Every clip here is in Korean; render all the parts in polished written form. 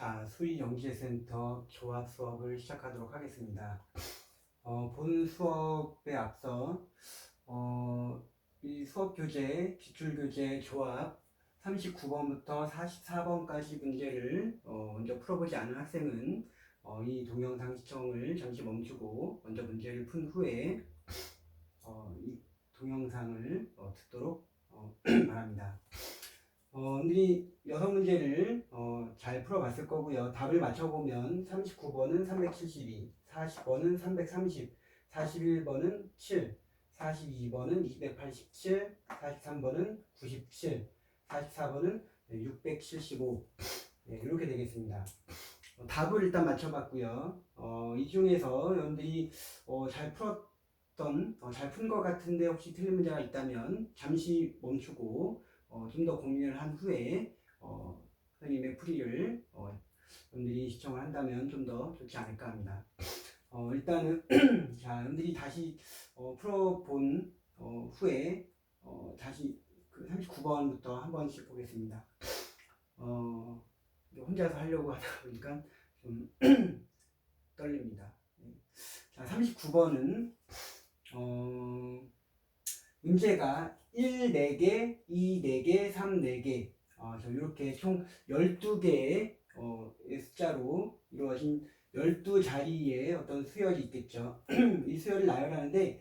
자, 수의영재센터 조합 수업을 시작하도록 하겠습니다. 본 수업에 앞서 이 수업 교재, 기출 교재 조합 39번부터 44번까지 문제를 먼저 풀어보지 않은 학생은 이 동영상 시청을 잠시 멈추고 먼저 문제를 푼 후에 이 동영상을 듣도록 바랍니다. 오늘이 6문제를 잘 풀어봤을 거고요. 답을 맞춰보면 39번은 372, 40번은 330, 41번은 7, 42번은 287, 43번은 97, 44번은 675 이렇게 되겠습니다. 답을 일단 맞춰봤고요. 이 중에서 여러분들이 잘 풀었던, 잘 푼 것 같은데 혹시 틀린 문제가 있다면 잠시 멈추고 좀 더 고민을 한 후에 선생님의 풀이를 여러분들이 시청을 한다면 좀 더 좋지 않을까 합니다. 일단은 자, 여러분들이 다시 풀어본 후에 다시 그 39번부터 한 번씩 보겠습니다. 혼자서 하려고 하다 보니까 좀 떨립니다. 자, 39번은 문제가 1, 4개, 2, 4개, 3, 4개 이렇게 총 12개의 숫자로 이루어진 12자리의 어떤 수열이 있겠죠. 이 수열을 나열하는데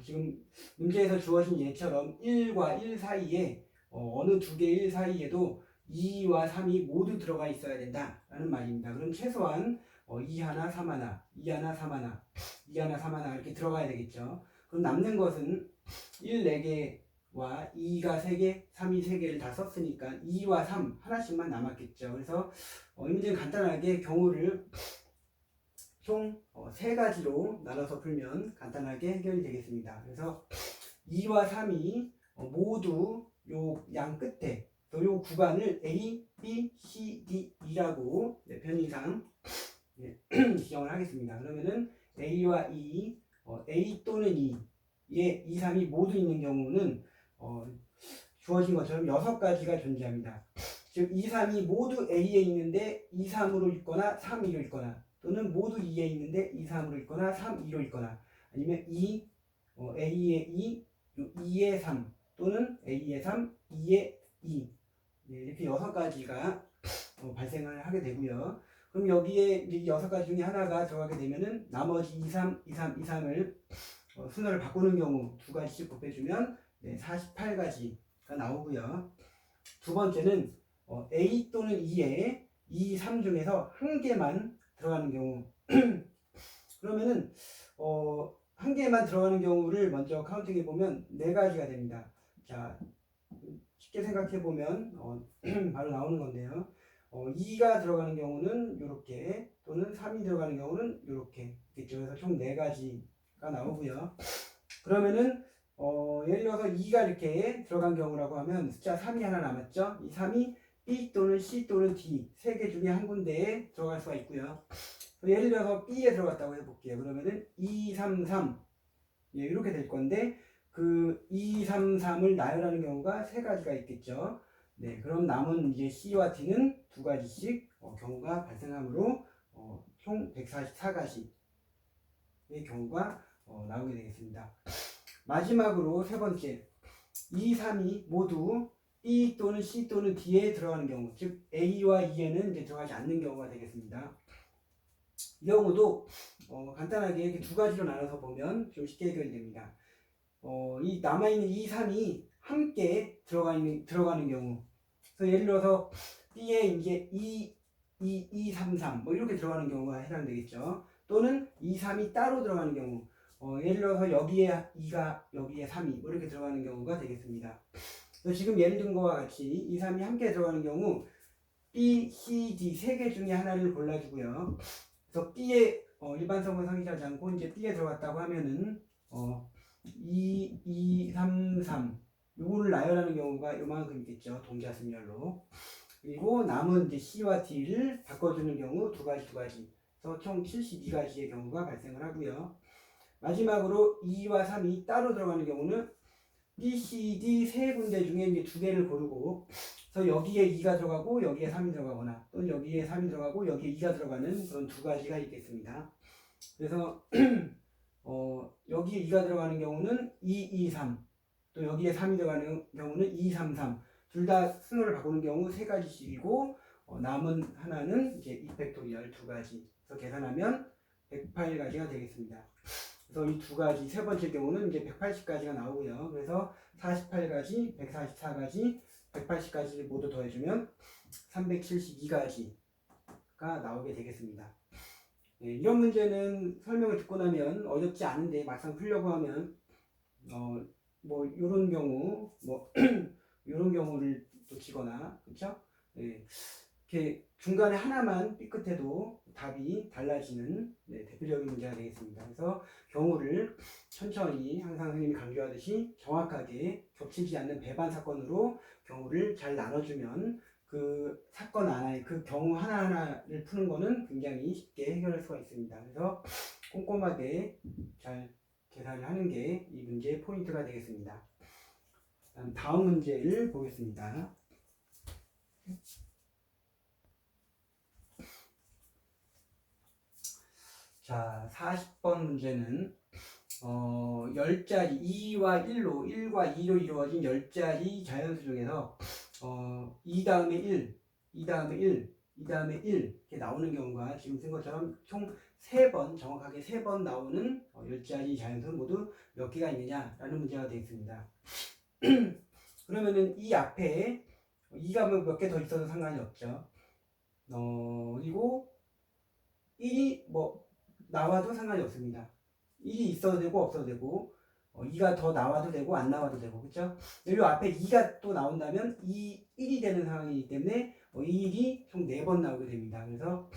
지금 문제에서 주어진 예처럼 1과 1 사이에 어느 두 개의 1 사이에도 2와 3이 모두 들어가 있어야 된다라는 말입니다. 그럼 최소한 2 하나, 3 하나, 2 하나, 3 하나, 2 하나, 3 하나 이렇게 들어가야 되겠죠. 그럼 남는 것은 1, 4개와 2가 3개, 3이 3개를 다 썼으니까 2와 3 하나씩만 남았겠죠. 그래서 이 문제는 간단하게 경우를 총 3가지로 나눠서 풀면 간단하게 해결이 되겠습니다. 그래서 2와 3이 모두 요 양 끝에 요 구간을 A, B, C, D, E라고 편의상 지정을 하겠습니다. 그러면은 A와 E, A 또는 E, 2, 3이 모두 있는 경우는 주어진 것처럼 6가지가 존재합니다. 즉 2, 3이 모두 A에 있는데 2, 3으로 읽거나 3, 2로 읽거나 또는 모두 2에 있는데 2, 3으로 읽거나 3, 2로 읽거나 아니면 A에 2, 2에 3 또는 A에 3, 2에 2 이렇게 6가지가 발생을 하게 되고요. 그럼 여기에 이 6가지 중에 하나가 들어가게 되면은 나머지 2, 3, 2, 3, 2, 3을 순서를 바꾸는 경우 2가지씩 곱해주면 48가지가 나오고요. 두 번째는 A 또는 E에 2, 3 중에서 한 개만 들어가는 경우 그러면은 한 개만 들어가는 경우를 먼저 카운팅해 보면 4가지가 됩니다. 자, 쉽게 생각해 보면 바로 나오는 건데요. 2가 들어가는 경우는 이렇게 또는 3이 들어가는 경우는 이렇게 있겠죠. 그래서 총 4가지가 나오고요. 그러면은 예를 들어서 2가 이렇게 들어간 경우라고 하면 숫자 3이 하나 남았죠. 이 3이 B 또는 C 또는 D 3개 중에 한 군데에 들어갈 수가 있고요. 예를 들어서 B에 들어갔다고 해볼게요. 그러면은 2, 3, 3 이렇게 될 건데 그 2, 3, 3을 나열하는 경우가 3가지가 있겠죠. 네, 그럼 남은 이제 C와 D는 2가지씩 경우가 발생하므로 총 144가지의 경우가 나오게 되겠습니다. 마지막으로 세 번째, 2, 3이 모두 B 또는 C 또는 D에 들어가는 경우, 즉 A와 E에는 이제 들어가지 않는 경우가 되겠습니다. 이 경우도 간단하게 이렇게 2가지로 나눠서 보면 좀 쉽게 해결이 됩니다. 이 남아있는 2, 3이 함께 들어가는 경우, 그래서 예를 들어서 B에 이제 2, 3, 3 뭐 이렇게 들어가는 경우가 해당되겠죠. 또는 2, 3이 따로 들어가는 경우, 예를 들어서 여기에 2가 여기에 3이 뭐 이렇게 들어가는 경우가 되겠습니다. 그래서 지금 예를 든 것과 같이 2, 3이 함께 들어가는 경우 B, C, D 3개 중에 하나를 골라주고요. 그래서 B에 일반성분 상실하지 않고 이제 B에 들어갔다고 하면은 2, 3, 3 요거를 나열하는 경우가 요만큼 있겠죠. 동자승렬로. 그리고 남은 이제 C와 D를 바꿔주는 경우 2가지. 그래서 총 72가지의 경우가 발생을 하고요. 마지막으로 2와 3이 따로 들어가는 경우는 B, C, D 3군데 중에 이제 2개를 고르고 그래서 여기에 2가 들어가고 여기에 3이 들어가거나 또는 여기에 3이 들어가고 여기에 2가 들어가는 그런 두 가지가 있겠습니다. 그래서 여기에 2가 들어가는 경우는 2, 2, 3, 또 여기에 3이 들어가는 경우는 2, 3, 3. 둘 다 순서를 바꾸는 경우 세 가지씩이고 남은 하나는 이제 2팩토리얼 두 가지. 그래서 계산하면 108가지가 되겠습니다. 그래서 이 두 가지 세 번째 경우는 이제 180가지가 나오고요. 그래서 48가지, 144가지, 180가지를 모두 더해주면 372가지가 나오게 되겠습니다. 네, 이런 문제는 설명을 듣고 나면 어렵지 않은데 막상 풀려고 하면 뭐 이런 경우 뭐 이런 경우를 또 치거나 그렇죠? 네, 이렇게 중간에 하나만 삐끗해도 답이 달라지는 대표적인 문제가 되겠습니다. 그래서 경우를 천천히 항상 선생님이 강조하듯이 정확하게 겹치지 않는 배반 사건으로 경우를 잘 나눠주면 그 사건 하나에 그 경우 하나하나를 푸는 거는 굉장히 쉽게 해결할 수가 있습니다. 그래서 꼼꼼하게 잘 계산을 하는 게 이 문제의 포인트가 되겠습니다. 다음 문제를 보겠습니다. 자, 40번 문제는 10자리 2와 1로 1과 2로 이루어진 10자리 자연수 중에서 2 다음에 1, 2 다음에 1, 2 다음에 1 이렇게 나오는 경우가 지금 쓴 것처럼 총 3번 정확하게 3번 나오는 10자리 자연수 모두 몇 개가 있느냐라는 문제가 되겠습니다. 그러면은 이 앞에 2가 몇 개 더 있어도 상관이 없죠. 그리고 1이 뭐 나와도 상관이 없습니다. 1이 있어도 되고 없어도 되고 2가 더 나와도 되고 안 나와도 되고 그렇죠? 여기 앞에 2가 또 나온다면 1이 되는 상황이기 때문에 이 1이 총 4번 나오게 됩니다. 그래서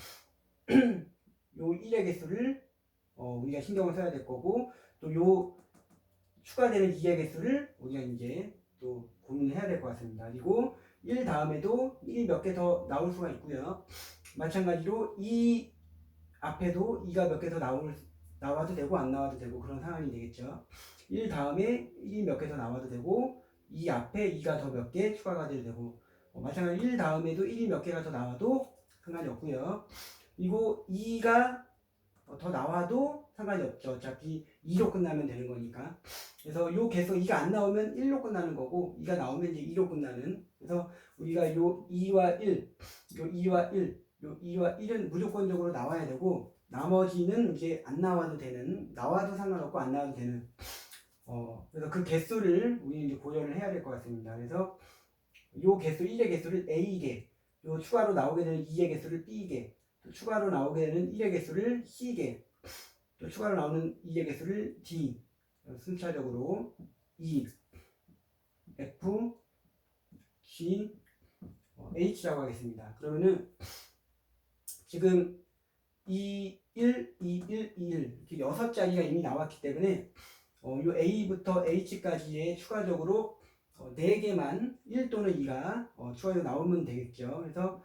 요 1의 개수를 우리가 신경을 써야 될 거고 또 요 추가되는 2의 개수를 우리가 이제 또 고민해야 될 것 같습니다. 그리고 1 다음에도 1이 몇 개 더 나올 수가 있고요. 마찬가지로 2 앞에도 2가 몇 개 더 나와도 되고 안 나와도 되고 그런 상황이 되겠죠. 1 다음에 1이 몇 개 더 나와도 되고 2 앞에 2가 더 몇 개 추가가 돼도 되고 마찬가지로 1 다음에도 1이 몇 개가 더 나와도 상관이 없고요. 그리고 2가 더 나와도 상관이 없죠. 어차피 2로 끝나면 되는 거니까. 그래서 요 개수 2가 안 나오면 1로 끝나는 거고 2가 나오면 이제 2로 끝나는. 그래서 우리가 요 2와 1, 요 2와 1, 요 2와 1은 무조건적으로 나와야 되고 나머지는 이제 안 나와도 되는, 나와도 상관없고 안 나와도 되는. 그래서 그 개수를 우리 이제 고려를 해야 될 것 같습니다. 그래서 요 개수 1의 개수를 A개, 요 추가로 나오게 되는 2의 개수를 B개, 또 추가로 나오게 되는 1의 개수를 C개, 또 추가로 나오는 2의 개수를 D, 순차적으로 E, F, G, H라고 하겠습니다. 그러면은 지금 2, 1, 2, 1, 2, 1 이렇게 6자리가 이미 나왔기 때문에 요 A부터 H까지의 추가적으로 4개만 1 또는 2가 추가로 나오면 되겠죠. 그래서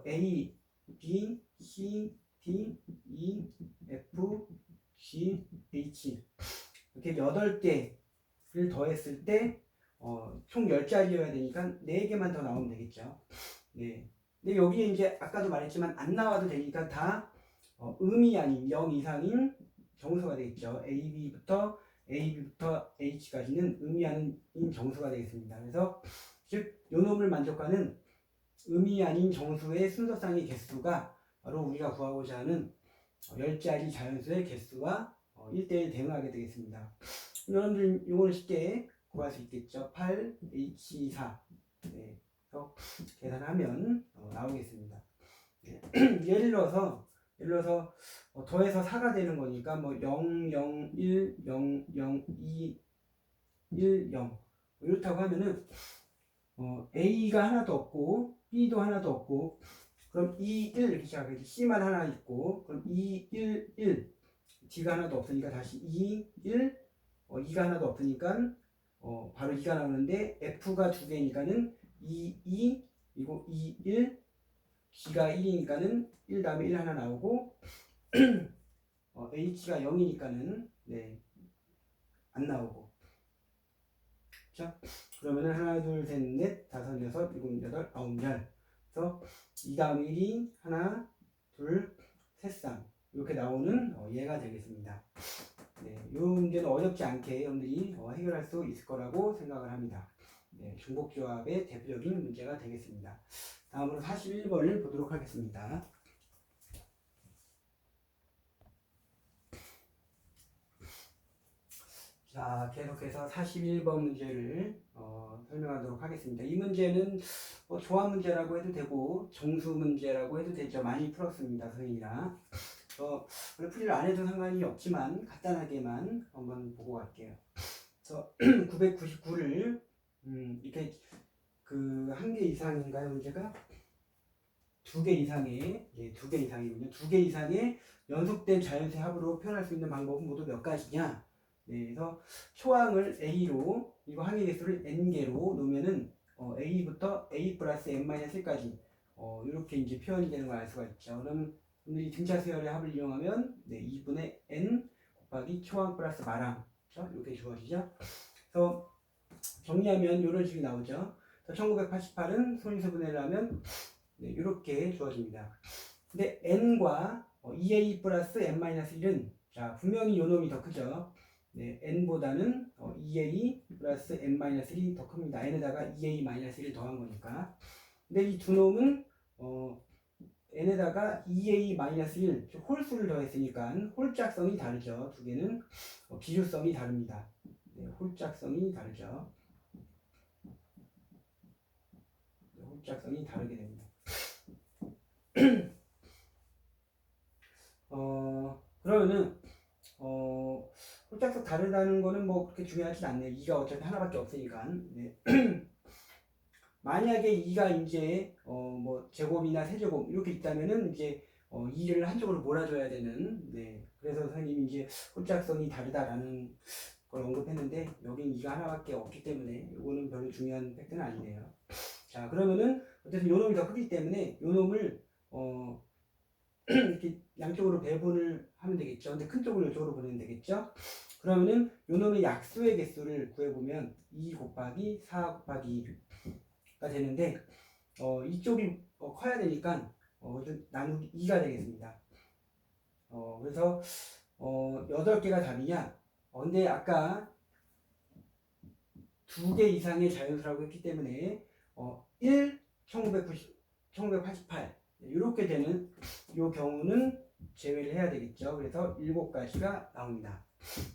A, B, C, D, E, F, G, H 이렇게 8개를 더했을 때 총 10자리여야 되니까 4개만 더 나오면 되겠죠. 네. 근데 여기에 이제 아까도 말했지만 안 나와도 되니까 다 음이 아닌 0 이상인 정수가 되겠죠. AB부터 H까지는 의미 아닌 정수가 되겠습니다. 그래서 즉 요놈을 만족하는 의미 아닌 정수의 순서상의 개수가 바로 우리가 구하고자 하는 10자리 자연수의 개수와 1대1 대응하게 되겠습니다. 여러분들 이거는 쉽게 구할 수 있겠죠. 8, H4 네. 그래서 계산하면 나오겠습니다. 네. 예를 들어서 더해서 4가 되는 거니까 뭐 0, 0, 1, 0, 0, 2, 1, 0 이렇다고 하면은 A가 하나도 없고 B도 하나도 없고 그럼 2, 1 이렇게 시작하겠지. C만 하나 있고 그럼 2, 1, 1 D가 하나도 없으니까 다시 2, 1 2가 하나도 없으니까 바로 2가 나오는데 F가 2개니까는 2, 2 그리고 2, 1 G가 1이니까는 1 다음에 1 하나 나오고 H가 0이니까는 네, 안 나오고 그렇죠? 그러면은 하나, 둘, 셋, 넷, 다섯, 여섯, 일곱, 여덟, 아홉, 열. 그래서 이 다음 1이 하나, 둘, 셋, 쌍 이렇게 나오는 얘가 되겠습니다. 네, 이 문제는 어렵지 않게 여러분들이 해결할 수 있을 거라고 생각을 합니다. 네, 중복조합의 대표적인 문제가 되겠습니다. 다음으로 41번을 보도록 하겠습니다. 자, 계속해서 41번 문제를 설명하도록 하겠습니다. 이 문제는 조합 문제라고 해도 되고 정수 문제라고 해도 되죠. 많이 풀었습니다, 선생님이랑. 풀이를 안 해도 상관이 없지만 간단하게만 한번 보고 갈게요. 그래서 999를 이렇게 그 한 개 이상인가요, 문제가? 두 개 이상의, 예, 두 개 이상이군요. 두 개 이상의 연속된 자연수 합으로 표현할 수 있는 방법은 모두 몇 가지냐? 네, 그래서 초항을 A로, 이거 항의 개수를 N개로 놓으면은 A부터 A 플러스 N-1까지 이렇게 이제 표현이 되는 걸 알 수가 있죠. 그럼 오늘 등차 수열의 합을 이용하면 2분의 N 곱하기 초항 플러스 마랑, 그렇죠? 이렇게 주어지죠. 그래서 정리하면 이런 식이 나오죠. 1988은 손위수 분해를 하면 이렇게 주어집니다. 근데 n과 2a 플러스 n-1은 자 분명히 요 놈이 더 크죠. 네, n보다는 2a 플러스 n-1이 더 큽니다. n에다가 2a-1을 더한 거니까. 근데 이 두 놈은 n에다가 2a-1 홀수를 더했으니까 홀짝성이 다르죠. 두 개는 비율성이 다릅니다. 네, 홀짝성이 다르죠. 네, 홀짝성이 다르게 됩니다. 그러면은 홀짝성 다르다는 거는 뭐 그렇게 중요하진 않네요. 2가 어차피 하나밖에 없으니까. 네. 만약에 2가 이제 뭐 제곱이나 세제곱 이렇게 있다면은 이제 2를 한쪽으로 몰아줘야 되는. 네. 그래서 선생님이 이제 홀짝성이 다르다라는 걸 언급했는데 여긴 2가 하나밖에 없기 때문에 이거는 별로 중요한 팩트는 아니네요. 자, 그러면은 어쨌든 요 놈이 더 크기 때문에 요 놈을 이렇게 양쪽으로 배분을 하면 되겠죠. 근데 큰 쪽을 이쪽으로 보내면 되겠죠. 그러면은 요 놈의 약수의 개수를 구해보면 2 곱하기 4 곱하기 2가 되는데 이쪽이 커야 되니까 나누기 2가 되겠습니다. 그래서 8개가 답이냐? 근데 아까 2개 이상의 자연수라고 했기 때문에 1, 1988 이렇게 되는 이 경우는 제외를 해야 되겠죠. 그래서 7가지가 나옵니다.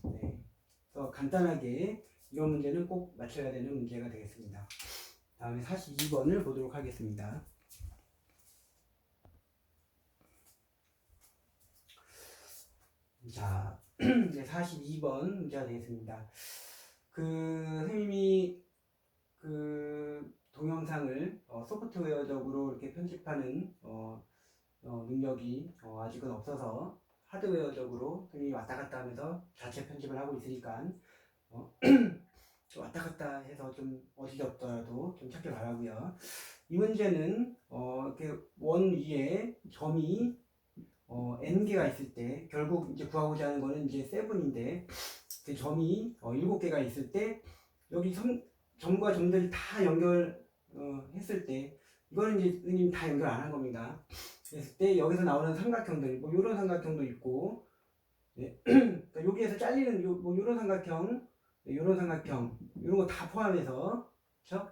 네. 그래서 간단하게 이 문제는 꼭 맞춰야 되는 문제가 되겠습니다. 다음에 42번을 보도록 하겠습니다. 자, 42번 문제가 되겠습니다. 선생님이 동영상을 소프트웨어적으로 이렇게 편집하는 능력이 아직은 없어서 하드웨어적으로 선생님이 왔다 갔다 하면서 자체 편집을 하고 있으니까 왔다 갔다 해서 좀 어지럽더라도 좀 찾길 바라고요. 이 문제는 이렇게 원 위에 점이 n개가 있을 때 결국 이제 구하고자 하는 거는 이제 7인데 그 점이 7개가 있을 때 여기 점과 점들이 다 연결 했을 때 이거는 이제 선생님 다 연결 안 한 겁니다. 그랬을 때 여기서 나오는 삼각형들 뭐 요런 삼각형도 있고 네. 그러니까 여기에서 잘리는 뭐 요런 삼각형 네, 요런 삼각형 이런 거 다 포함해서 그렇죠?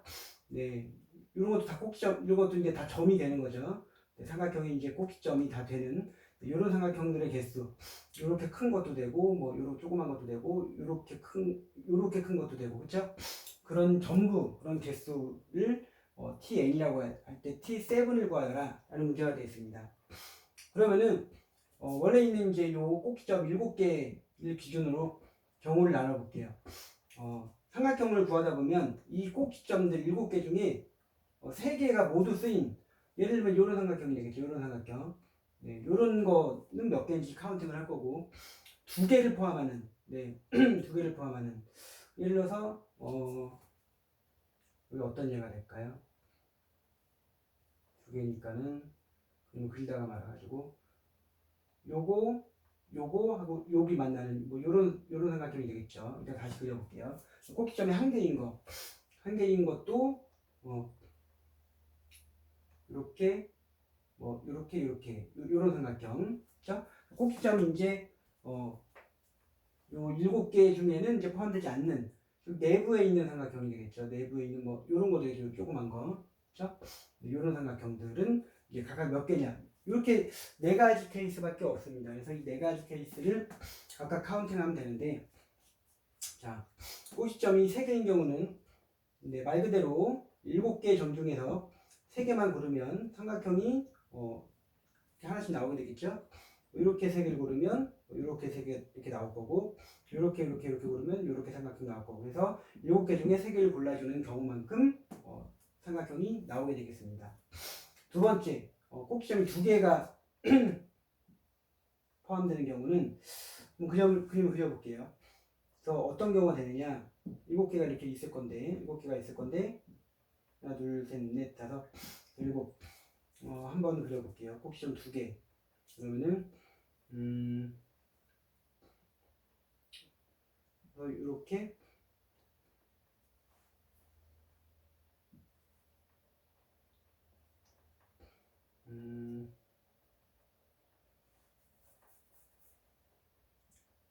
네. 이런 것도 다 꼭지점 이런 것도 이제 다 점이 되는 거죠. 네, 삼각형이 이제 꼭지점이 다 되는 이런 삼각형들의 개수 이렇게 큰 것도 되고 뭐 요렇게 조그만 것도 되고 요렇게 큰 것도 되고 그렇죠? 그런 전부 그런 개수를 TN이라고 할 때 T7을 구하라 라는 문제가 되겠습니다. 그러면은 원래 있는 이제 요 꼭지점 7개를 기준으로 경우를 나눠볼게요. 삼각형을 구하다 보면 이 꼭지점들 7개 중에 3개가 모두 쓰인 예를 들면 요런 삼각형이 되겠죠. 요런 삼각형. 네, 요런 거는 몇 개인지 카운팅을 할 거고 2개를 포함하는 네, 2개를 포함하는 예를 들어서 여기 어떤 예가 될까요? 2개니까는 그럼 글다가 말아가지고 요거 요거하고 여기 만나는 뭐 요런 삼각형이 되겠죠. 일단 다시 그려볼게요. 꼭지점이 한 개인 거, 한 개인 것도 이렇게 이렇게 요런 삼각형, 그렇죠? 꼭지점이 이제 요 7개 중에는 이제 포함되지 않는 내부에 있는 삼각형이 되겠죠. 내부에 있는 뭐 요런 거 되겠죠. 조그만 거, 그렇죠? 요런 삼각형들은 이제 각각 몇 개냐? 이렇게 네 가지 케이스밖에 없습니다. 그래서 이 네 가지 케이스를 각각 카운팅하면 되는데, 자, 꼭지점이 3개인 경우는 말 그대로 7개 점 중에서 3개만 고르면 삼각형이 하나씩 나오게 되겠죠. 이렇게 3개를 고르면 이렇게 3개 이렇게 나올 거고, 이렇게 고르면 이렇게 삼각형 나올 거고, 그래서 7개 중에 3개를 골라주는 경우만큼 삼각형이 나오게 되겠습니다. 두 번째, 꼭지점이 2개가 포함되는 경우는 그림을 그려볼게요. 그래서 어떤 경우가 되느냐, 7개가 이렇게 있을 건데, 하나, 둘, 셋, 넷, 다섯, 일곱. 한번 그려볼게요. 꼭지점 2개. 그러면은 이렇게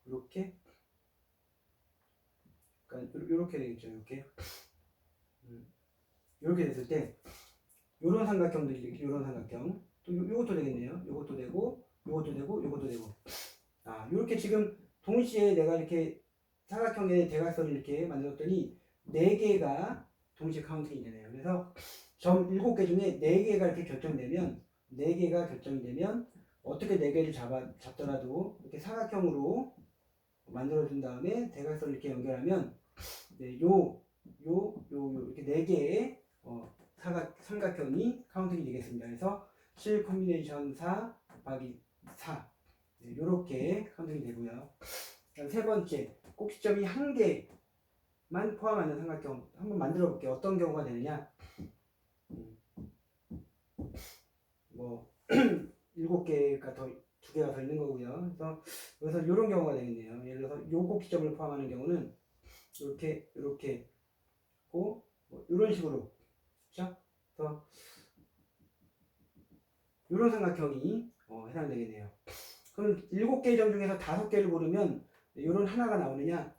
이렇게, 그러니까 이렇게 되겠죠. 이렇게 됐을 때 요런 삼각형도 요런 삼각형, 또 요것도 되겠네요. 요것도 되고, 요것도 되고, 요것도 되고. 이렇게 지금 동시에 내가 이렇게 삼각형의 대각선을 이렇게 만들었더니 4개가 동시에 카운팅이 되네요. 그래서 점 7개 중에 4개가 이렇게 결정이 되면 어떻게 4개를 잡더라도 이렇게 사각형으로 만들어준 다음에 대각선을 이렇게 연결하면 이렇게 4개의 삼각형이 카운팅이 되겠습니다. 그래서 7 콤비네이션 4 곱하기 4 이렇게 카운팅이 되고요. 세 번째, 꼭지점이 1개만 포함하는 삼각형 한번 만들어 볼게요. 어떤 경우가 되느냐, 뭐 7개가 더 2개가 더 있는 거고요. 그래서 이런 경우가 되겠네요. 예를 들어서 요 꼭지점을 포함하는 경우는 이렇게 고 이런 식으로, 그렇죠? 그래서 이런 삼각형이 해당되겠네요. 그럼 7개 점 중에서 5개를 고르면 이런 하나가 나오느냐?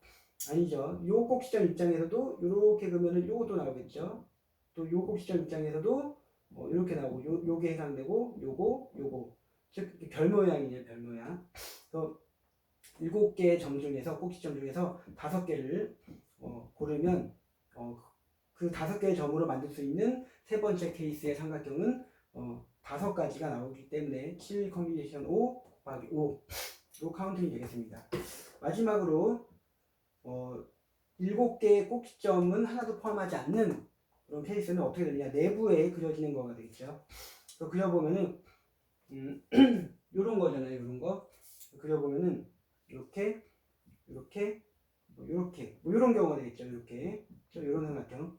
아니죠. 요 꼭지점 입장에서도 이렇게 그러면은 요것도 나오겠죠. 또 요 꼭지점 입장에서도 이렇게 나오고 요게 해당되고 요거 즉 별 모양이네요. 별 모양. 그래서 7개 점 중에서 꼭지점 중에서 5개를 고르면 그 5개의 점으로 만들 수 있는 세 번째 케이스의 삼각형은 5가지가 나오기 때문에 7 콤비네이션 5 곱하기 5로 카운팅이 되겠습니다. 마지막으로 7개의 꼭지점은 하나도 포함하지 않는 그런 케이스는 어떻게 되느냐, 내부에 그려지는 거가 되겠죠. 그래서 그려보면은 요런 거잖아요. 요런 거 그려보면은 이렇게 뭐 요런 경우가 되겠죠. 이렇게 요런 삼각형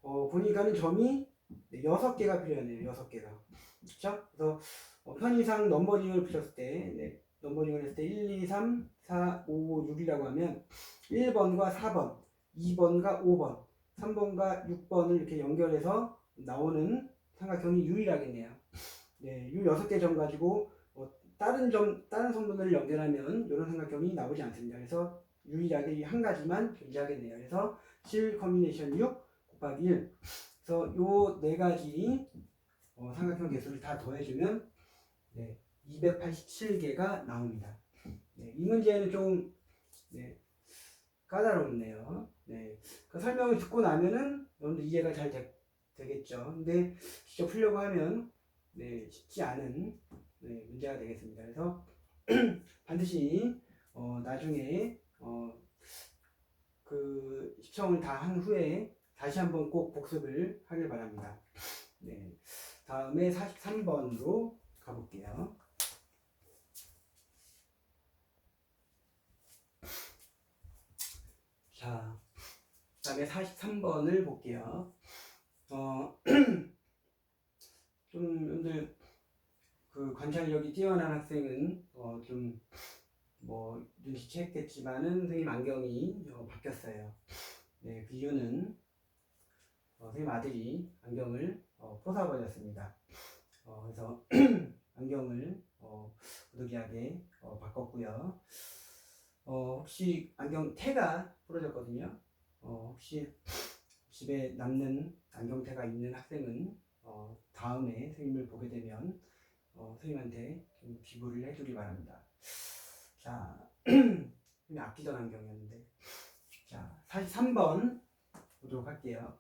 보니까는 점이 6개가 필요하네요. 6개가. 그렇죠? 그래서 편의상 넘버링을 붙였을 때, 넘버링을 했을 때 1, 2, 3, 4, 5, 6이라고 하면 1번과 4번, 2번과 5번, 3번과 6번을 이렇게 연결해서 나오는 삼각형이 유일하겠네요. 이 6개 점 가지고 다른 성분을 연결하면 이런 삼각형이 나오지 않습니다. 그래서 유일하게 이 한 가지만 존재하겠네요. 그래서 7 콤비네이션 6 곱하기 1. 그래서 요 4가지 삼각형 개수를 다 더해주면 287개가 나옵니다. 이 문제는 좀 까다롭네요. 그 설명을 듣고 나면은 여러분들 이해가 잘 되겠죠. 근데 직접 풀려고 하면 쉽지 않은 문제가 되겠습니다. 그래서 반드시 나중에 그 시청을 다 한 후에 다시 한번 꼭 복습을 하길 바랍니다. 다음에 43번으로 가볼게요. 자, 다음에 43번을 볼게요. 좀 여러분들 그 관찰력이 뛰어난 학생은 좀 눈치챘겠지만은 선생님 안경이 바뀌었어요. 네, 그 이유는 선생님 아들이 안경을 포사버렸습니다. 그래서 안경을 부득이하게 바꿨고요. 혹시 안경 태가 부러졌거든요. 혹시 집에 남는 안경테가 있는 학생은 다음에 선생님을 보게 되면 선생님한테 좀 기부를 해주기 바랍니다. 자, 아끼던 안경이었는데. 자, 43번 보도록 할게요.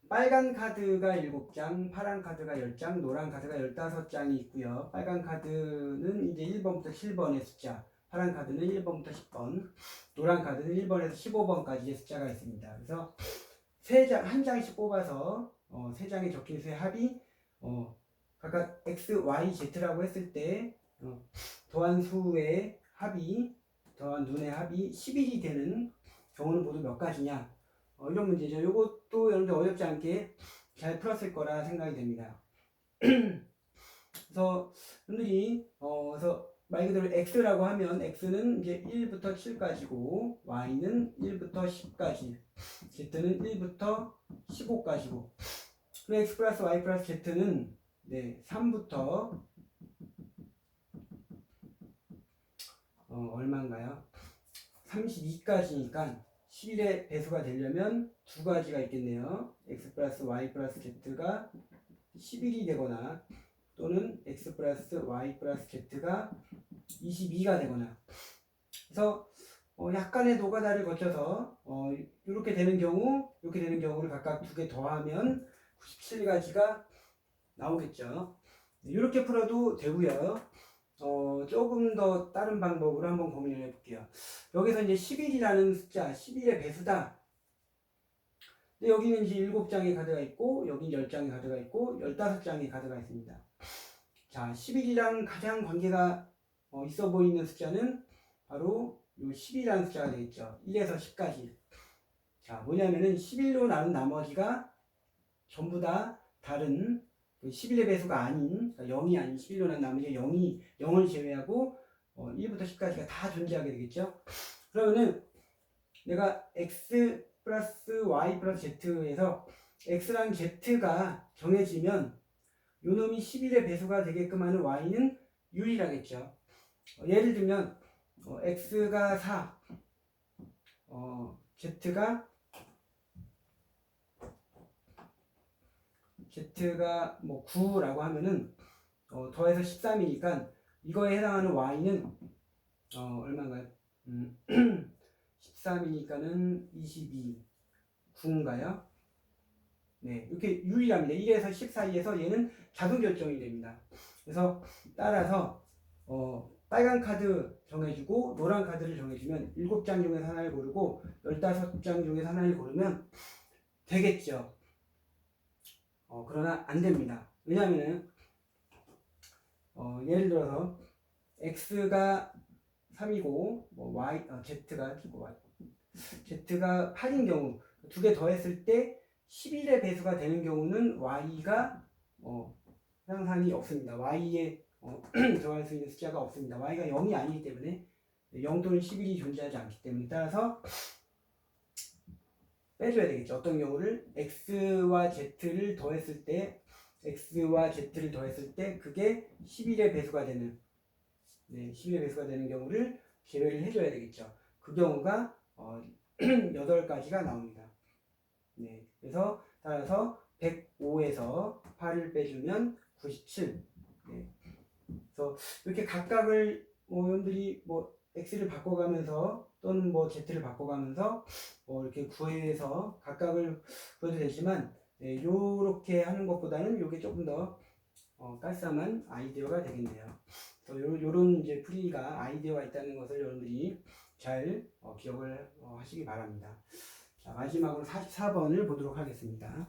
빨간 카드가 7장, 파란 카드가 10장, 노란 카드가 15장이 있고요. 빨간 카드는 이제 1번부터 7번의 숫자, 파란 카드는 1번부터 10번, 노란 카드는 1번에서 15번까지의 숫자가 있습니다. 그래서 한 장씩 뽑아서 3장에 적힌 수의 합이 각각 x, y, z라고 했을 때 더한 수의 합이, 더한 눈의 합이 11이 되는 경우는 모두 몇 가지냐, 이런 문제죠. 이것도 여러분들 어렵지 않게 잘 풀었을 거라 생각이 됩니다. 그래서 여러분들이 그래서 말 그대로 x라고 하면 x는 이제 1부터 7까지고 y는 1부터 10까지, z는 1부터 15까지고, 그리고 x 플러스 y 플러스 z는 3부터 얼마인가요? 32까지니까 11의 배수가 되려면 두 가지가 있겠네요. x 플러스 y 플러스 z가 11이 되거나 또는 x 플러스 y 플러스 z가 22가 되거나. 그래서 약간의 노가다를 거쳐서 이렇게 되는 경우, 이렇게 되는 경우를 각각 두 개 더하면 97가지가 나오겠죠. 이렇게 풀어도 되고요. 조금 더 다른 방법으로 한번 고민을 해볼게요. 여기서 이제 11이라는 숫자, 11의 배수다. 근데 여기는 이제 7장의 카드가 있고, 여기 10장의 카드가 있고, 15장의 카드가 있습니다. 자, 11이랑 가장 관계가 있어 보이는 숫자는 바로 요 10이라는 숫자가 되겠죠. 1에서 10까지. 자, 뭐냐면은 11로 나눈 나머지가 전부 다 다른 11의 배수가 아닌, 그러니까 0이 아닌 11로 나눈 나머지 0을 제외하고 1부터 10까지가 다 존재하게 되겠죠. 그러면은 내가 x 플러스 y 플러스 z에서 x랑 z가 정해지면 요 놈이 11의 배수가 되게끔 하는 y는 유일하겠죠. 예를 들면 x가 4, z가 뭐 9라고 하면은 더해서 13이니까 이거에 해당하는 y는 얼마인가요? 13이니까는 22, 9인가요? 네, 이렇게 유일합니다. 1에서 10 사이에서 얘는 자동 결정이 됩니다. 그래서 따라서 빨간 카드 정해주고 노란 카드를 정해주면 7장 중에서 하나를 고르고 15장 중에서 하나를 고르면 되겠죠. 그러나 안 됩니다. 왜냐하면 예를 들어서 x가 3이고 z가 8인 경우 두 개 더했을 때 11의 배수가 되는 경우는 y가 상상이 없습니다. y에 들어갈 수 있는 숫자가 없습니다. y가 0이 아니기 때문에 0 또는 11이 존재하지 않기 때문에 따라서 빼줘야 되겠죠. 어떤 경우를 x와 z를 더했을 때 그게 11의 배수가 되는 11의 배수가 되는 경우를 제외를 해줘야 되겠죠. 그 경우가 8가지가 나옵니다. 네, 그래서 따라서 105에서 8을 빼주면 97. 네. 그래서 이렇게 각각을 여러분들이 x를 바꿔가면서 또는 z를 바꿔가면서 이렇게 구해서 각각을 구해도 되지만 요렇게 하는 것보다는 요게 조금 더 깔쌈한 아이디어가 되겠네요. 그래서 요런 이제 풀이가 아이디어가 있다는 것을 여러분들이 잘 기억을 하시기 바랍니다. 자, 마지막으로 44번을 보도록 하겠습니다.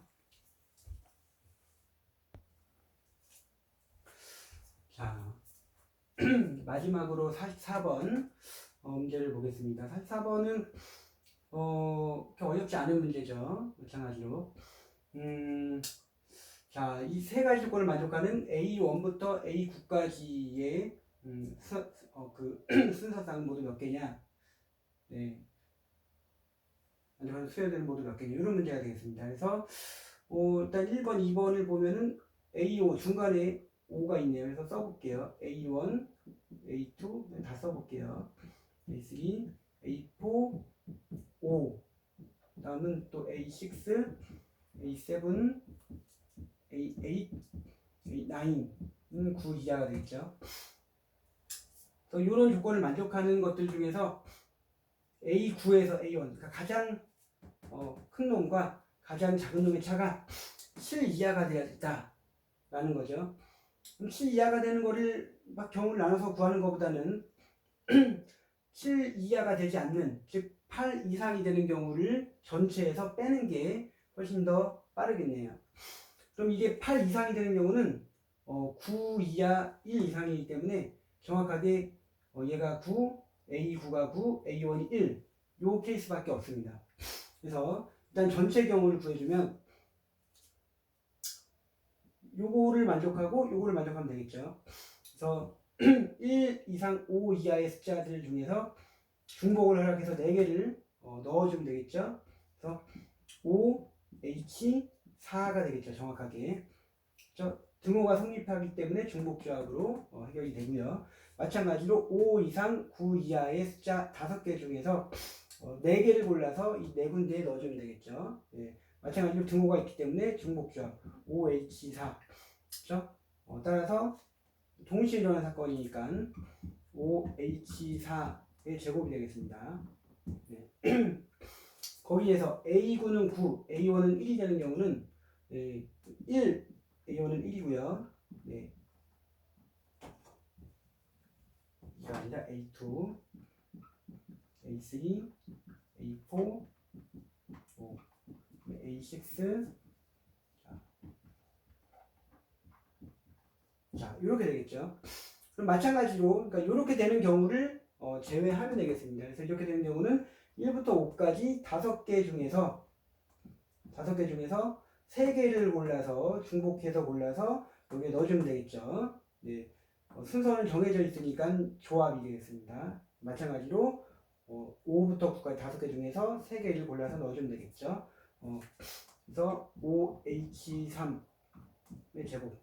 자, 마지막으로 44번 문제를 보겠습니다. 44번은 그렇게 어렵지 않은 문제죠. 마찬가지로 자, 이 세 가지 조건을 만족하는 A1부터 A9까지의 순서상 모두 몇 개냐? 네. 만족하는 수요들 모두 몇 개냐? 이런 문제가 되겠습니다. 그래서 일단 1번, 2번을 보면은 A5 중간에 5가 있네요. 그래서 써볼게요. A1, A2 다 써볼게요. A3, A4, 5. 다음은 또 A6, A7, A8, A9은 9 이하가 되겠죠. 그래서 이런 조건을 만족하는 것들 중에서 A9에서 A1, 그러니까 가장 큰 놈과 가장 작은 놈의 차가 7 이하가 돼야 된다라는 거죠. 그럼 7 이하가 되는 거를 막 경우를 나눠서 구하는 것보다는 7 이하가 되지 않는, 즉 8 이상이 되는 경우를 전체에서 빼는 게 훨씬 더 빠르겠네요. 그럼 이게 8 이상이 되는 경우는 9 이하 1 이상이기 때문에 정확하게 얘가 9, A9가 9, A1이 1, 요 케이스밖에 없습니다. 그래서 일단 전체 경우를 구해주면 요거를 만족하고 요거를 만족하면 되겠죠. 그래서 1 이상 5 이하의 숫자들 중에서 중복을 허락해서 4개를 넣어주면 되겠죠. 그래서 5, H, 4가 되겠죠. 정확하게. 등호가 성립하기 때문에 중복조합으로 해결이 되고요. 마찬가지로 5 이상 9 이하의 숫자 5개 중에서 4개를 골라서 이 4군데에 넣어주면 되겠죠. 예. 마찬가지로 등호가 있기 때문에 중복조합 5H4. 그렇죠? 따라서 동시에 일어난 사건이니까 5H4의 제곱이 되겠습니다. 네. 거기에서 A9는 9, A1은 1이 되는 경우는 1, A1은 1이고요. 네. 이가 아니라 A2, A3, A4, A6. 자, 이렇게 되겠죠. 그럼 마찬가지로, 그러니까 이렇게 되는 경우를 제외하면 되겠습니다. 그래서 이렇게 되는 경우는 1부터 5까지 5개 중에서 3개를 골라서 중복해서 골라서 여기에 넣어주면 되겠죠. 네. 순서는 정해져 있으니까 조합이 되겠습니다. 마찬가지로 5부터 9까지 5개 중에서 3개를 골라서 넣어주면 되겠죠. 그래서 5H3의 제곱.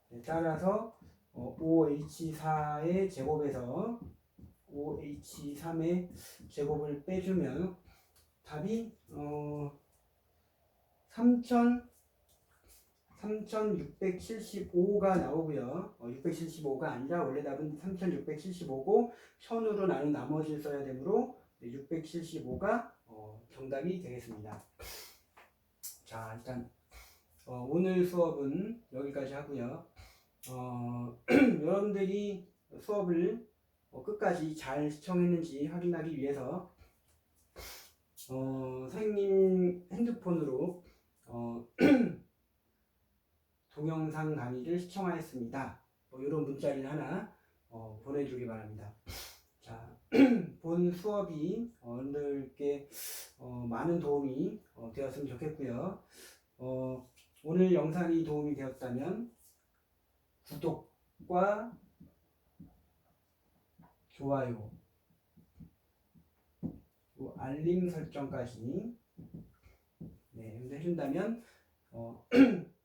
네, 따라서 5H4의 제곱에서 5H3의 제곱을 빼주면 답이 3675가 나오고요. 675가 아니라 원래 답은 3675고 1000으로 나눈 나머지를 써야 되므로 675가 정답이 되겠습니다. 자, 일단 오늘 수업은 여기까지 하고요. 여러분들이 수업을 끝까지 잘 시청했는지 확인하기 위해서 선생님 핸드폰으로 동영상 강의를 시청하였습니다. 이런 문자를 하나 보내주기 바랍니다. 자, 본 수업이 여러분들께 많은 도움이 되었으면 좋겠고요. 오늘 영상이 도움이 되었다면 구독과 좋아요, 알림 설정까지 해준다면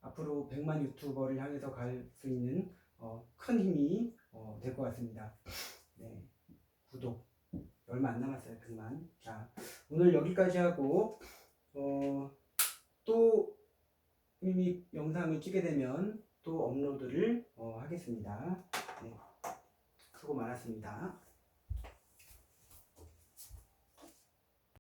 앞으로 100만 유튜버를 향해서 갈 수 있는 큰 힘이 될 것 같습니다. 네, 구독 얼마 안 남았어요. 100만. 자, 오늘 여기까지 하고 또 이미 영상을 찍게 되면 또 업로드를 하겠습니다. 네, 수고 많았습니다.